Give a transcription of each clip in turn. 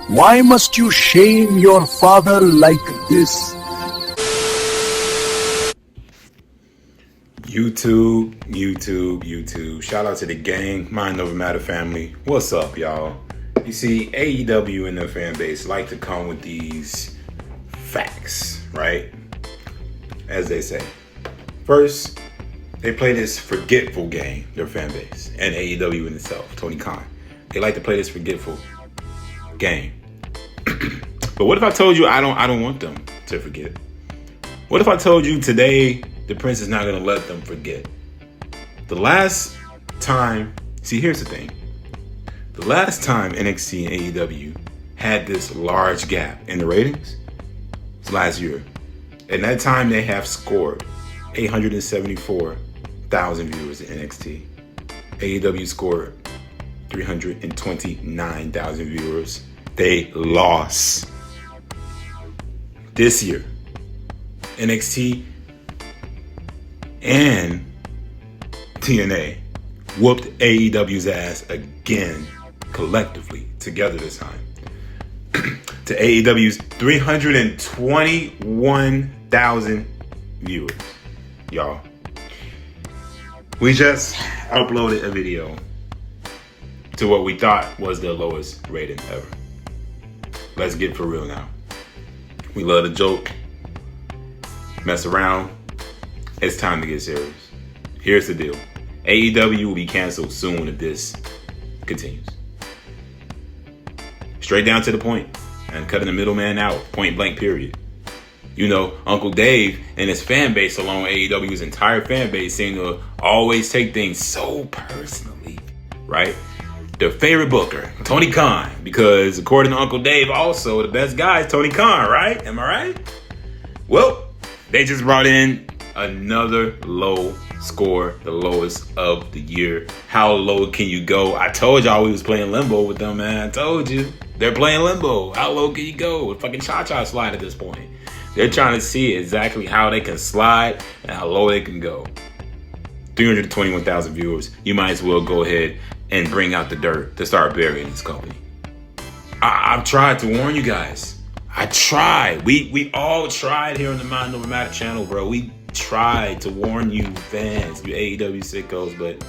Why must you shame your father like this? YouTube. Shout out to the gang, Mind Over Matter family. What's up, y'all? You see, AEW and their fan base like to come with these facts, right? As they say. First, they play this forgetful game, their fan base, and AEW in itself, Tony Khan. They like to play this forgetful game. But what if I told you I don't want them to forget? What if I told you today the Prince is not going to let them forget? The last time, see, here's the thing. The last time NXT and AEW had this large gap in the ratings was last year. And that time they have scored 874,000 viewers in NXT. AEW scored 329,000 viewers. They lost. This year, NXT and TNA whooped AEW's ass again, collectively, together this time. To AEW's 321,000 viewers. Y'all, we just uploaded a video to what we thought was the lowest rating ever. Let's get for real now. We love to joke, mess around. It's time to get serious. Here's the deal. AEW will be canceled soon if this continues. Straight down to the point and cutting the middleman out, point blank period. You know, Uncle Dave and his fan base, along with AEW's entire fan base, seem to always take things so personally, right? Their favorite booker, Tony Khan, because according to Uncle Dave, also the best guy is Tony Khan, right? Am I right? Well, they just brought in another low score, the lowest of the year. How low can you go? I told y'all we was playing limbo with them, man. I told you. They're playing limbo. How low can you go? Fucking cha-cha slide at this point. They're trying to see exactly how they can slide and how low they can go. 321,000 viewers. You might as well go ahead and bring out the dirt to start burying this company. I've tried to warn you guys. I tried. We all tried here on the Mind Over Matter channel, bro. We tried to warn you fans, you AEW sickos, but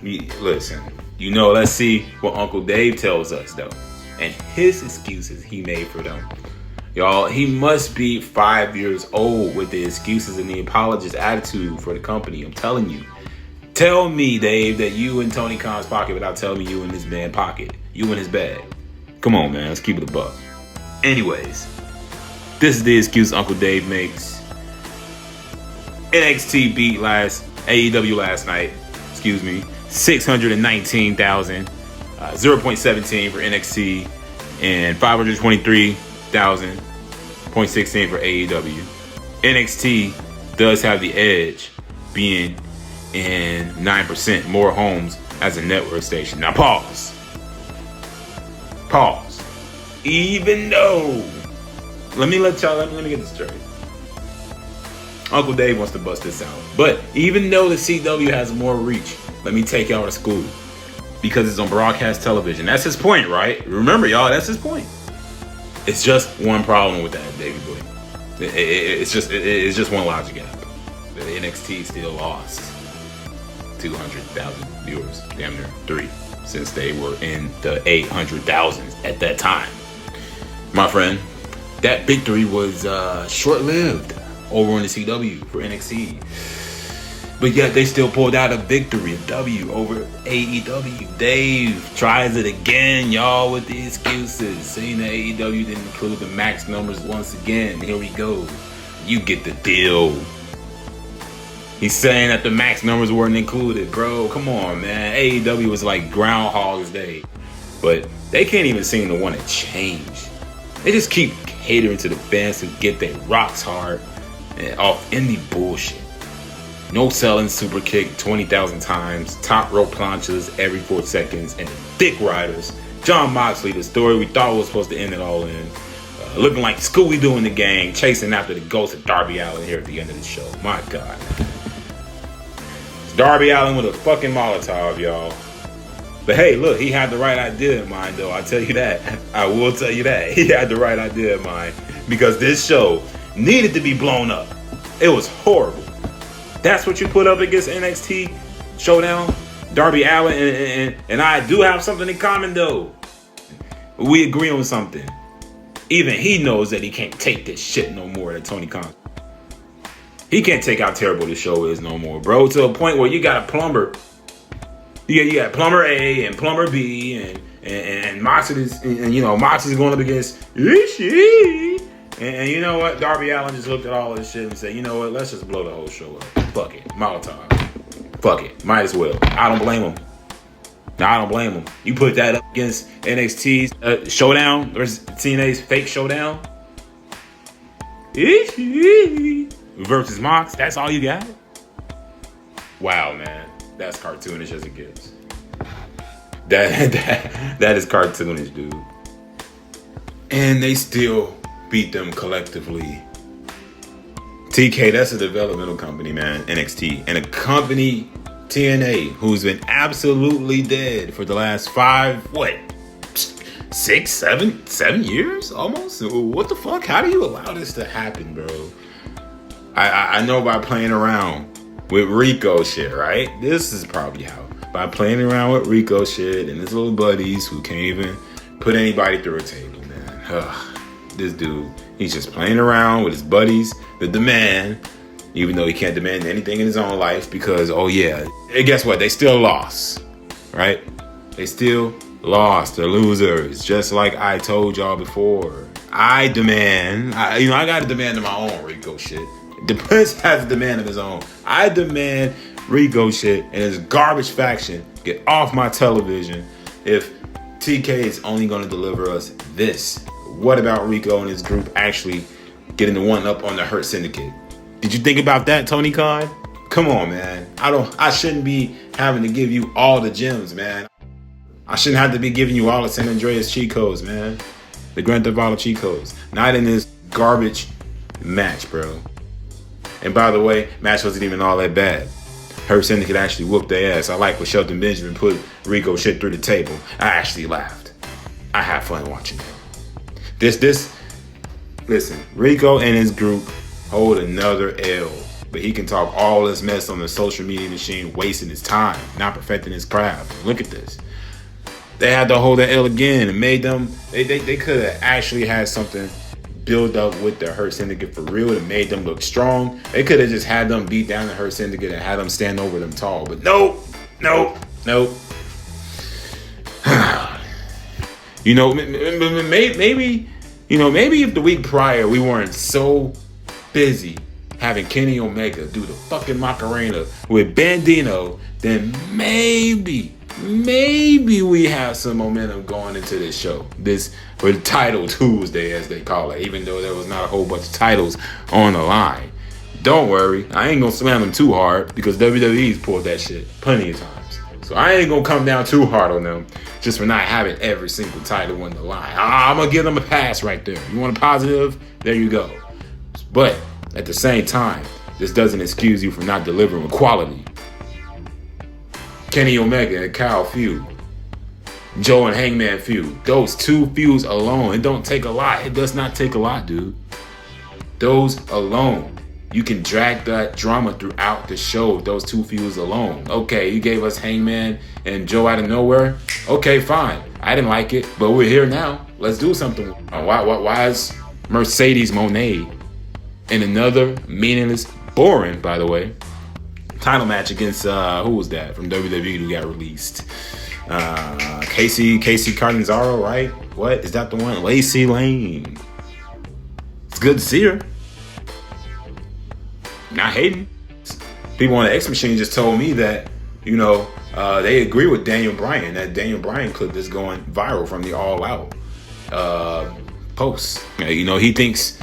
listen, you know, let's see what Uncle Dave tells us, though. And his excuses he made for them. Y'all, he must be 5 years old with the excuses and the apologist attitude for the company. I'm telling you. Tell me, Dave, that you in Tony Khan's pocket without telling me you in this man's pocket. You in his bag. Come on, man. Let's keep it a buck. Anyways, this is the excuse Uncle Dave makes. NXT beat AEW last night. 619,000. 0.17 for NXT. And 523,000.16 for AEW. NXT does have the edge, being in 9% more homes as a network station. Now pause. Even though, let me get this straight. Uncle Dave wants to bust this out. But even though the CW has more reach, let me take y'all to school. Because it's on broadcast television. That's his point, right? Remember, y'all, that's his point. It's just one problem with that, David Boy. It's just one logic gap. The NXT still lost 200,000 viewers, damn near 3, since they were in the 800,000s at that time. My friend, that victory was short-lived over on the CW for NXT. But yet they still pulled out a victory, a W, over AEW. Dave tries it again, y'all, with the excuses. Saying that AEW didn't include the max numbers once again. Here we go. You get the deal. He's saying that the max numbers weren't included. Bro, come on, man. AEW was like Groundhog's Day. But they can't even seem to want to change. They just keep catering to the fans to get their rocks hard and off indie bullshit. No selling super kick 20,000 times, top rope planchas every 4 seconds, and thick riders. John Moxley, the story we thought was supposed to end it all in. Looking like Scooby-Doo in the gang, chasing after the ghost of Darby Allin here at the end of the show. My God. It's Darby Allin with a fucking Molotov, y'all. But hey, look, he had the right idea in mind, though. I'll tell you that. I will tell you that. He had the right idea in mind. Because this show needed to be blown up. It was horrible. That's what you put up against NXT Showdown? Darby Allin and I do have something in common, though. We agree on something. Even he knows that he can't take this shit no more, that Tony Khan. He can't take how terrible the show is no more, bro. To a point where you got a plumber. You got plumber A and plumber B and Moxley is, and you know, Moxley's going up against Ishii. And you know what? Darby Allin just looked at all this shit and said, you know what? Let's just blow the whole show up. Fuck it. Molotov. Fuck it. Might as well. I don't blame him. No, I don't blame him. You put that up against NXT's Showdown versus TNA's fake Showdown. Ishii versus Mox. That's all you got? Wow, man. That's cartoonish as it gets. That is cartoonish, dude. And they still beat them collectively. TK, that's a developmental company, man. NXT. And a company, TNA, who's been absolutely dead for the last 7 years almost? What the fuck? How do you allow this to happen, bro? I know by playing around with Rico shit, right? This is probably how. By playing around with Rico shit and his little buddies who can't even put anybody through a table, man. Ugh, this dude, he's just playing around with his buddies, the demand, even though he can't demand anything in his own life because, oh yeah, and guess what? They still lost, right? They still lost. They're losers, just like I told y'all before. I got a demand of my own Rico shit. The Prince has a demand of his own. I demand Rico shit and his garbage faction get off my television if TK is only going to deliver us this. What about Rico and his group actually getting the one up on the Hurt Syndicate? Did you think about that, Tony Khan? Come on, man. I shouldn't be having to give you all the gems, man. I shouldn't have to be giving you all the San Andreas cheat codes, man. The Grand Theft Auto cheat codes. Not in this garbage match, bro. And by the way, match wasn't even all that bad. Hurt Syndicate actually whooped their ass. I like when Shelton Benjamin put Rico shit through the table. I actually laughed. I had fun watching it. Listen, Rico and his group hold another L. But he can talk all this mess on the social media machine, wasting his time, not perfecting his craft. Look at this. They had to hold that L again and made them, they could have actually had something build up with the Hurt Syndicate for real and made them look strong. They could have just had them beat down the Hurt Syndicate and had them stand over them tall. But nope. You know, maybe if the week prior we weren't so busy having Kenny Omega do the fucking Macarena with Bandino, then maybe we have some momentum going into this show. This for Title Tuesday, as they call it, even though there was not a whole bunch of titles on the line. Don't worry, I ain't gonna slam them too hard because WWE's pulled that shit plenty of times. So I ain't gonna come down too hard on them just for not having every single title on the line. I'm gonna give them a pass right there. You want a positive? There you go. But at the same time, this doesn't excuse you from not delivering quality. Kenny Omega and Kyle feud. Joe and Hangman feud. Those two feuds alone. It don't take a lot. It does not take a lot, dude. Those alone. You can drag that drama throughout the show. Those two feuds alone. Okay, you gave us Hangman and Joe out of nowhere. Okay, fine. I didn't like it, but we're here now. Let's do something. Why is Mercedes Moné in another meaningless, boring, by the way, title match against who was that from WWE who got released? Casey Catanzaro, right? What is that the one? Lacey Lane. It's good to see her. Not hating. People on the X Machine just told me that they agree with Daniel Bryan. That Daniel Bryan clip is going viral from the All Out post. He thinks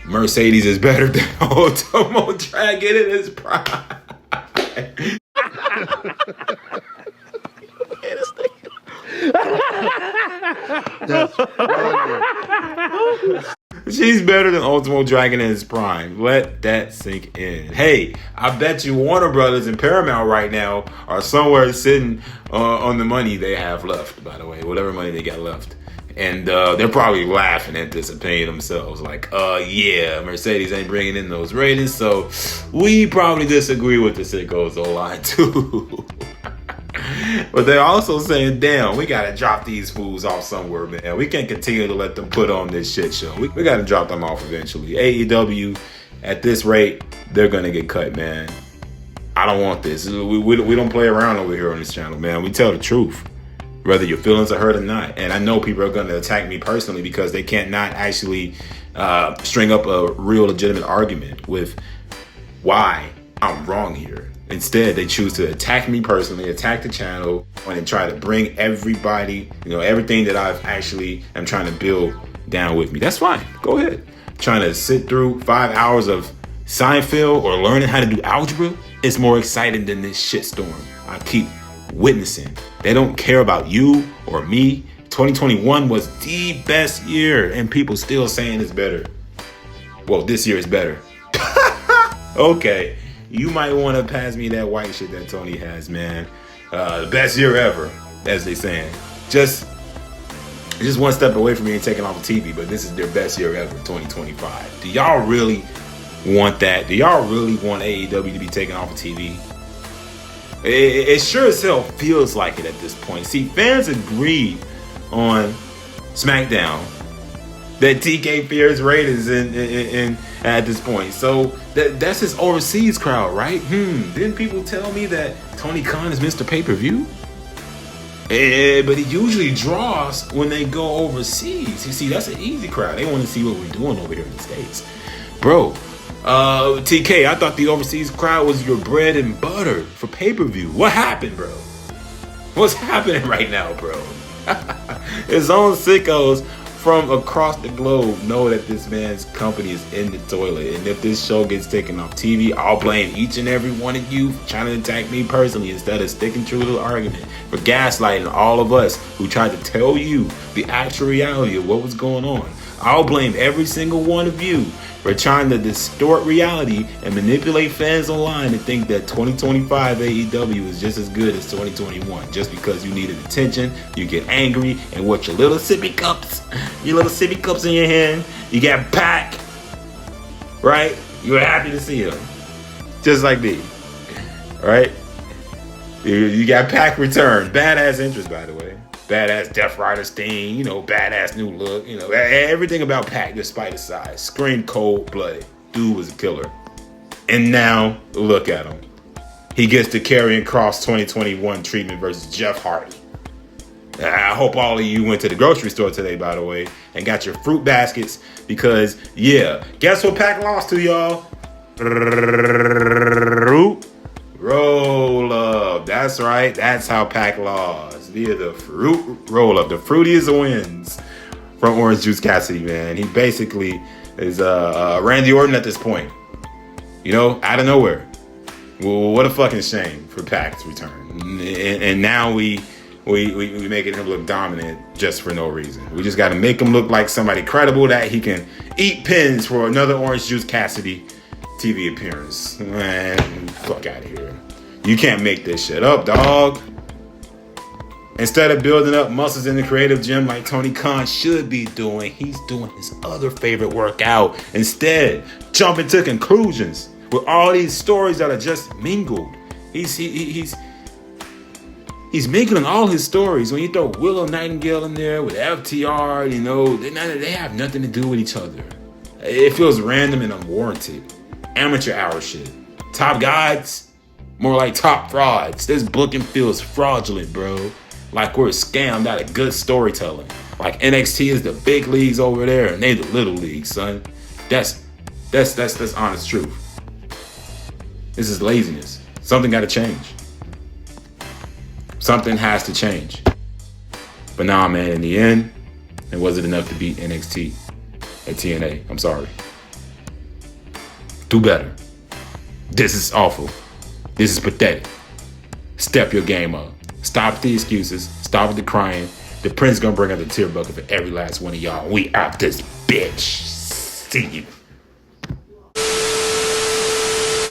Mercedes is better than Ultimo Dragon in his prime. She's better than Ultimo Dragon in his prime. Let that sink in. Hey, I bet you Warner Brothers and Paramount right now are somewhere sitting on the money they have left, by the way, whatever money they got left. And they're probably laughing at this opinion themselves. Like, yeah, Mercedes ain't bringing in those ratings, so we probably disagree with the Sickos O-line too. But they're also saying, damn, we got to drop these fools off somewhere, man. We can't continue to let them put on this shit show. We got to drop them off eventually. AEW, at this rate, they're going to get cut, man. I don't want this. We don't play around over here on this channel, man. We tell the truth, whether your feelings are hurt or not. And I know people are going to attack me personally because they can't not actually string up a real legitimate argument with why I'm wrong here. Instead, they choose to attack me personally, attack the channel, and try to bring everybody, everything that I've actually am trying to build down with me. That's fine. Go ahead. Trying to sit through 5 hours of Seinfeld or learning how to do algebra is more exciting than this shitstorm I keep witnessing. They don't care about you or me. 2021 was the best year, and people still saying it's better. Well, this year is better. Okay. You might want to pass me that white shit that Tony has, man. The best year ever, as they saying. Just one step away from me and taking off the TV, but this is their best year ever, 2025. Do y'all really want that? Do y'all really want AEW to be taken off of TV? It sure as hell feels like it at this point. See, fans agreed on SmackDown that TK fears ratings in at this point. So that's his overseas crowd, right? Didn't people tell me that Tony Khan is Mr. Pay-Per-View? But he usually draws when they go overseas. You see, that's an easy crowd. They want to see what we're doing over here in the States. Bro, TK, I thought the overseas crowd was your bread and butter for pay-per-view. What happened, bro? What's happening right now, bro? His own sickos from across the globe know that this man's company is in the toilet. And if this show gets taken off TV, I'll blame each and every one of you for trying to attack me personally instead of sticking true to the argument, for gaslighting all of us who tried to tell you the actual reality of what was going on. I'll blame every single one of you for trying to distort reality and manipulate fans online to think that 2025 AEW is just as good as 2021. Just because you needed attention, you get angry, and with your little sippy cups in your hand, you got Pac, right? You were happy to see him. Just like me, right? You got Pac return. Badass interest, by the way. Badass Death Rider Sting, badass new look, everything about Pac despite his size. Scream cold-blooded. Dude was a killer. And now, look at him. He gets the Karrion Kross 2021 treatment versus Jeff Hardy. I hope all of you went to the grocery store today, by the way, and got your fruit baskets because, yeah, guess what Pac lost to, y'all? Roll up. That's right. That's how Pac lost. Via the fruit roll up. The fruitiest wins from Orange Juice Cassidy, man. He basically is Randy Orton at this point. Out of nowhere. Well, what a fucking shame for Pac's return. And now we making him look dominant just for no reason. We just got to make him look like somebody credible that he can eat pins for another Orange Juice Cassidy TV appearance. Man, fuck out of here. You can't make this shit up, dog. Instead of building up muscles in the creative gym like Tony Khan should be doing, he's doing his other favorite workout. Instead, jumping to conclusions with all these stories that are just mingled. He's mingling all his stories. When you throw Willow Nightingale in there with FTR, they have nothing to do with each other. It feels random and unwarranted. Amateur hour shit. Top guides, more like top frauds. This booking feels fraudulent, bro. Like we're scammed out of good storytelling. Like NXT is the big leagues over there and they the little leagues, son. That's honest truth. This is laziness. Something got to change. Something has to change. But nah, man, in the end, it wasn't enough to beat NXT at TNA. I'm sorry. Do better. This is awful. This is pathetic. Step your game up. Stop with the excuses. Stop with the crying. The Prince gonna bring out the tear bucket for every last one of y'all. We out this bitch. continue.